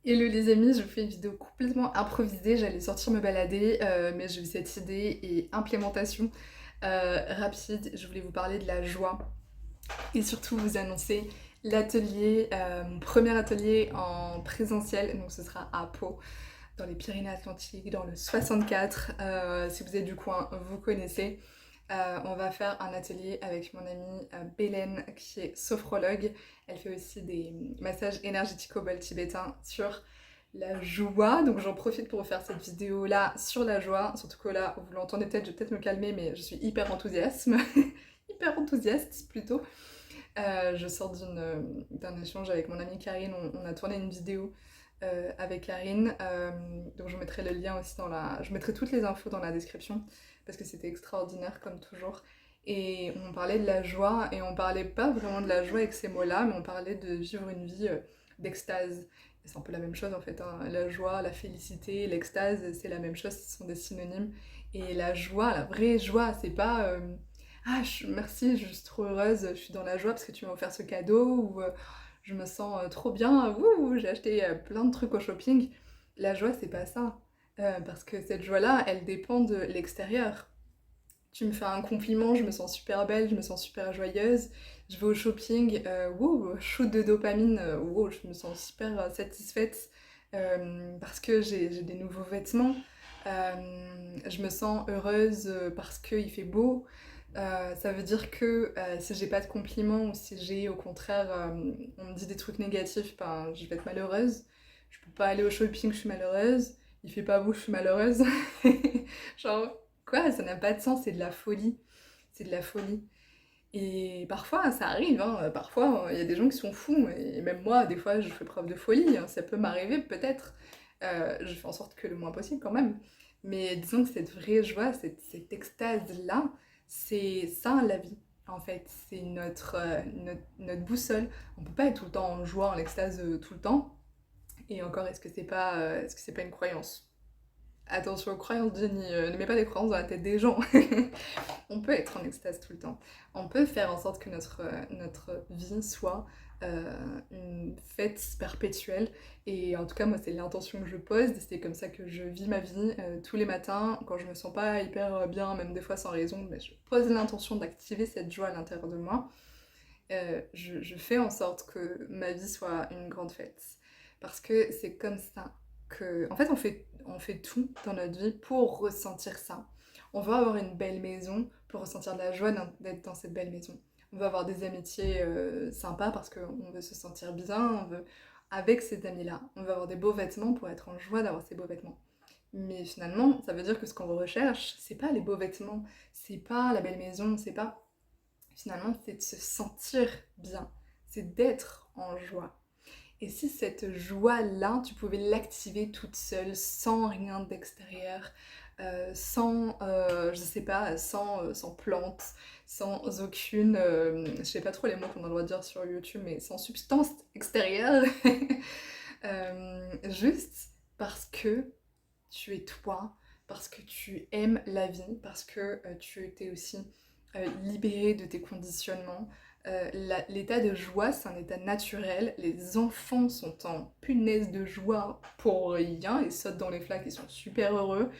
Hello les amis, je vous fais une vidéo complètement improvisée, j'allais sortir me balader, mais j'ai eu cette idée et implémentation rapide. Je voulais vous parler de la joie et surtout vous annoncer l'atelier, mon premier atelier en présentiel, donc ce sera à Pau, dans les Pyrénées-Atlantiques, dans le 64. Si vous êtes du coin, vous connaissez. On va faire un atelier avec mon amie Bélène qui est sophrologue. Elle fait aussi des massages énergétiques au bol tibétain sur la joie. Donc j'en profite pour vous faire cette vidéo là sur la joie. Surtout que là, vous l'entendez peut-être, je vais peut-être me calmer, mais je suis hyper enthousiaste. Hyper enthousiaste plutôt. Je sors d'un échange avec mon amie Karine. On a tourné une vidéo avec Karine. Donc je vous mettrai le lien aussi dans la... Je mettrai toutes les infos dans la description parce que c'était extraordinaire comme toujours. Et on parlait de la joie et on parlait pas vraiment de la joie avec ces mots-là, mais on parlait de vivre une vie d'extase. Et c'est un peu la même chose en fait, hein. La joie, la félicité, l'extase, c'est la même chose, ce sont des synonymes. Et la joie, la vraie joie, c'est pas ah merci, je suis trop heureuse, je suis dans la joie parce que tu m'as offert ce cadeau ou je me sens trop bien, wouh, j'ai acheté plein de trucs au shopping. La joie, c'est pas ça. Parce que cette joie-là, elle dépend de l'extérieur. Tu me fais un compliment, je me sens super belle, je me sens super joyeuse. Je vais au shopping, wouh, shoot de dopamine, wouh, je me sens super satisfaite parce que j'ai des nouveaux vêtements. Je me sens heureuse parce qu'il fait beau. Ça veut dire que si j'ai pas de compliments ou si j'ai au contraire on me dit des trucs négatifs, ben, je vais être malheureuse. Je peux pas aller au shopping, je suis malheureuse. Il fait pas beau, je suis malheureuse. Genre, quoi, ça n'a pas de sens, c'est de la folie. C'est de la folie. Et parfois, ça arrive, hein, parfois, il y a des gens qui sont fous, et même moi, des fois, je fais preuve de folie, hein, ça peut m'arriver peut-être. Je fais en sorte que le moins possible quand même. Mais disons que cette vraie joie, cette extase-là, c'est ça la vie, en fait. C'est notre boussole. On peut pas être tout le temps en joie, en extase tout le temps. Et encore, est-ce que c'est pas une croyance? Attention aux croyances, Jenny, ne mets pas des croyances dans la tête des gens. On peut être en extase tout le temps. On peut faire en sorte que notre vie soit une fête perpétuelle. Et en tout cas, moi, c'est l'intention que je pose. C'est comme ça que je vis ma vie tous les matins. Quand je me sens pas hyper bien, même des fois sans raison, mais je pose l'intention d'activer cette joie à l'intérieur de moi. Je fais en sorte que ma vie soit une grande fête. Parce que c'est comme ça que... En fait, on fait tout dans notre vie pour ressentir ça. On veut avoir une belle maison pour ressentir de la joie d'être dans cette belle maison. On veut avoir des amitiés sympas parce qu'on veut se sentir bien, on veut avec ces amis-là. On veut avoir des beaux vêtements pour être en joie d'avoir ces beaux vêtements. Mais finalement, ça veut dire que ce qu'on recherche, c'est pas les beaux vêtements, c'est pas la belle maison, c'est pas... Finalement, c'est de se sentir bien, c'est d'être en joie. Et si cette joie-là, tu pouvais l'activer toute seule, sans rien d'extérieur, sans, je sais pas, sans plantes, sans aucune, je sais pas trop les mots qu'on a le droit de dire sur YouTube, mais sans substance extérieure, juste parce que tu es toi, parce que tu aimes la vie, parce que tu t'es aussi libéré de tes conditionnements. L'état de joie, c'est un état naturel. Les enfants sont en punaise de joie pour rien, ils sautent dans les flaques, ils sont super heureux.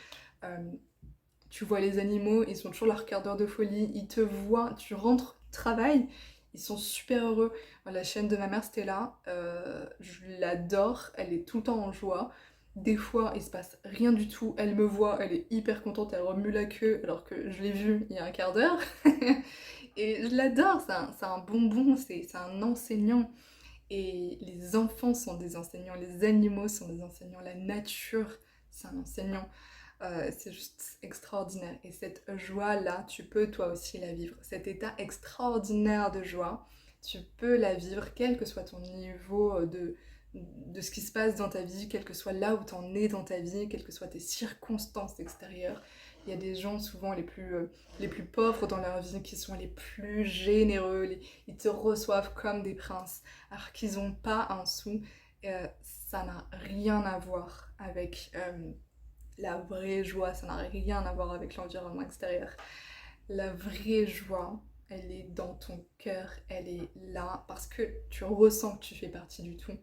Euh, Tu vois les animaux, ils sont toujours leur quart d'heure de folie, ils te voient, tu rentres, travail, ils sont super heureux. La chienne de ma mère, Stella, je l'adore, elle est tout le temps en joie. Des fois, il se passe rien du tout, elle me voit, elle est hyper contente, elle remue la queue alors que je l'ai vue il y a un quart d'heure. Et je l'adore, c'est un bonbon, c'est un enseignant. Et les enfants sont des enseignants, les animaux sont des enseignants, la nature, c'est un enseignant. C'est juste extraordinaire. Et cette joie-là, tu peux toi aussi la vivre. Cet état extraordinaire de joie, tu peux la vivre, quel que soit ton niveau de ce qui se passe dans ta vie, quel que soit là où tu en es dans ta vie, quelles que soient tes circonstances extérieures. Il y a des gens souvent les plus pauvres dans leur vie qui sont les plus généreux, ils te reçoivent comme des princes, alors qu'ils n'ont pas un sou. Ça n'a rien à voir avec la vraie joie, ça n'a rien à voir avec l'environnement extérieur. La vraie joie, elle est dans ton cœur, elle est là parce que tu ressens que tu fais partie du tout.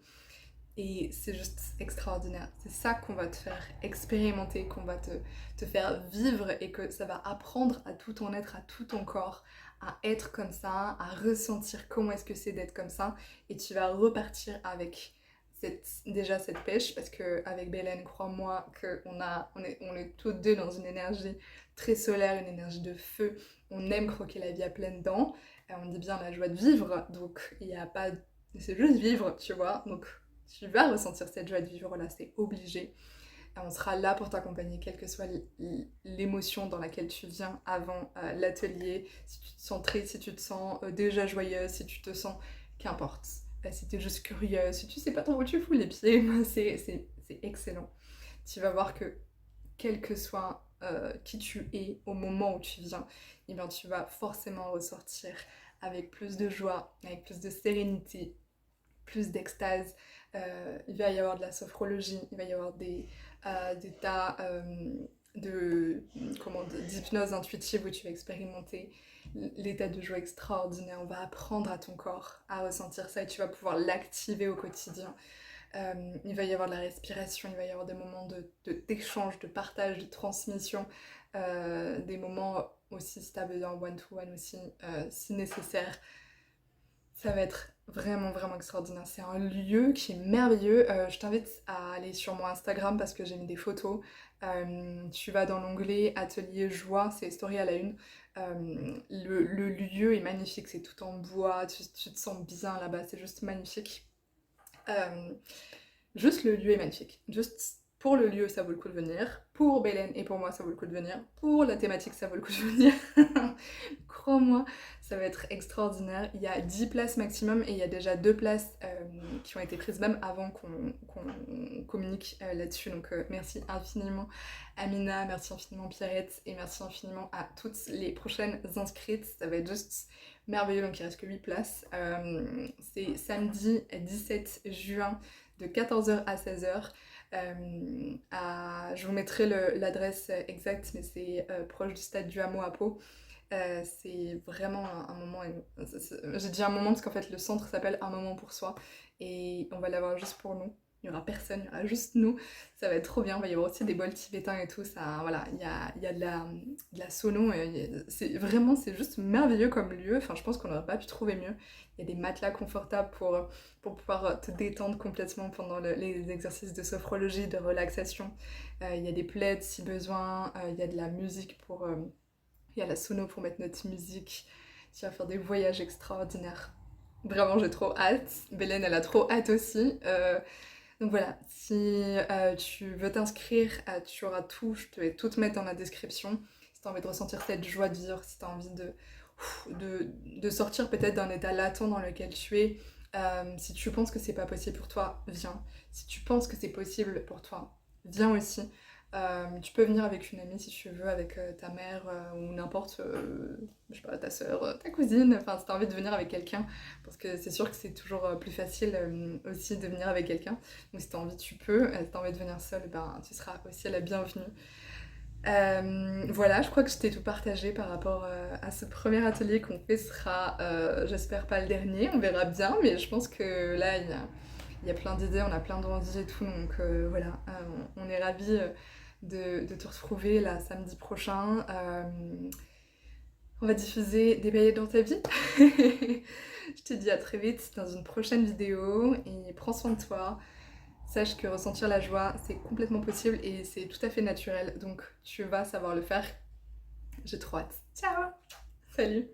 Et c'est juste extraordinaire. C'est ça qu'on va te faire expérimenter, qu'on va te faire vivre et que ça va apprendre à tout ton être, à tout ton corps, à être comme ça, à ressentir comment est-ce que c'est d'être comme ça. Et tu vas repartir avec déjà cette pêche parce qu'avec Bélène, crois-moi qu'on est toutes deux dans une énergie très solaire, une énergie de feu. On aime croquer la vie à pleines dents. On dit bien la joie de vivre. Donc il n'y a pas... C'est juste vivre, tu vois. Donc tu vas ressentir cette joie de vivre là, c'est obligé. Et on sera là pour t'accompagner, quelle que soit l'émotion dans laquelle tu viens avant l'atelier. Si tu te sens triste, si tu te sens déjà joyeuse, si tu te sens... Qu'importe. Si tu es juste curieuse, si tu sais pas trop où tu fous les pieds, c'est excellent. Tu vas voir que quel que soit qui tu es au moment où tu viens, eh bien, tu vas forcément ressortir avec plus de joie, avec plus de sérénité, plus d'extase. Il va y avoir de la sophrologie, il va y avoir des tas d'hypnose intuitive où tu vas expérimenter l'état de joie extraordinaire. On va apprendre à ton corps à ressentir ça et tu vas pouvoir l'activer au quotidien. Il va y avoir de la respiration, il va y avoir des moments d'échange, de partage, de transmission, des moments aussi si tu as besoin one-to-one aussi, si nécessaire. Ça va être vraiment vraiment extraordinaire. C'est un lieu qui est merveilleux. Je t'invite à aller sur mon Instagram parce que j'ai mis des photos. Tu vas dans l'onglet Atelier Joie, c'est Story à la une. Le lieu est magnifique, c'est tout en bois, tu te sens bien là-bas, c'est juste magnifique. Juste le lieu est magnifique. Juste pour le lieu, ça vaut le coup de venir. Pour Bélène et pour moi, ça vaut le coup de venir. Pour la thématique, ça vaut le coup de venir. Crois-moi, ça va être extraordinaire. Il y a 10 places maximum et il y a déjà 2 places qui ont été prises même avant qu'on communique là-dessus. Donc merci infiniment Amina, merci infiniment Pierrette et merci infiniment à toutes les prochaines inscrites. Ça va être juste merveilleux, donc il reste que 8 places. C'est samedi 17 juin de 14h à 16h. Je vous mettrai l'adresse exacte, mais c'est proche du stade du Hameau à Pau. C'est vraiment un moment. J'ai dit un moment parce qu'en fait le centre s'appelle Un moment pour soi et on va l'avoir juste pour nous. Il n'y aura personne, il y aura juste nous. Ça va être trop bien. Il va y avoir aussi des bols tibétains et tout. Ça, voilà, il y a de la sono. C'est juste merveilleux comme lieu. Enfin, je pense qu'on n'aurait pas pu trouver mieux. Il y a des matelas confortables pour pouvoir te détendre complètement pendant les exercices de sophrologie, de relaxation. Il y a des plaids si besoin. Il y a de la musique il y a la sono pour mettre notre musique. Tu vas faire des voyages extraordinaires. Vraiment, j'ai trop hâte. Bélène, elle a trop hâte aussi. Donc voilà, si tu veux t'inscrire, tu auras tout. Je vais tout te mettre dans la description. Si tu as envie de ressentir cette joie de vivre, si tu as envie de sortir peut-être d'un état latent dans lequel tu es, si tu penses que c'est pas possible pour toi, viens. Si tu penses que c'est possible pour toi, viens aussi. Tu peux venir avec une amie si tu veux, avec ta mère ou n'importe, je sais pas, ta soeur, ta cousine, enfin si t'as envie de venir avec quelqu'un, parce que c'est sûr que c'est toujours plus facile aussi de venir avec quelqu'un. Donc si t'as envie, tu peux. Si t'as envie de venir seule, ben, tu seras aussi la bienvenue. Voilà, je crois que je t'ai tout partagé par rapport à ce premier atelier qu'on fait. Ce sera, j'espère, pas le dernier, on verra bien, mais je pense que là, il y a plein d'idées, on a plein d'envies et tout, donc voilà, on est ravis de te retrouver là samedi prochain. On va diffuser des paillettes dans ta vie. Je te dis à très vite dans une prochaine vidéo et prends soin de toi. Sache que ressentir la joie, c'est complètement possible et c'est tout à fait naturel, donc tu vas savoir le faire. J'ai trop hâte. Ciao! Salut!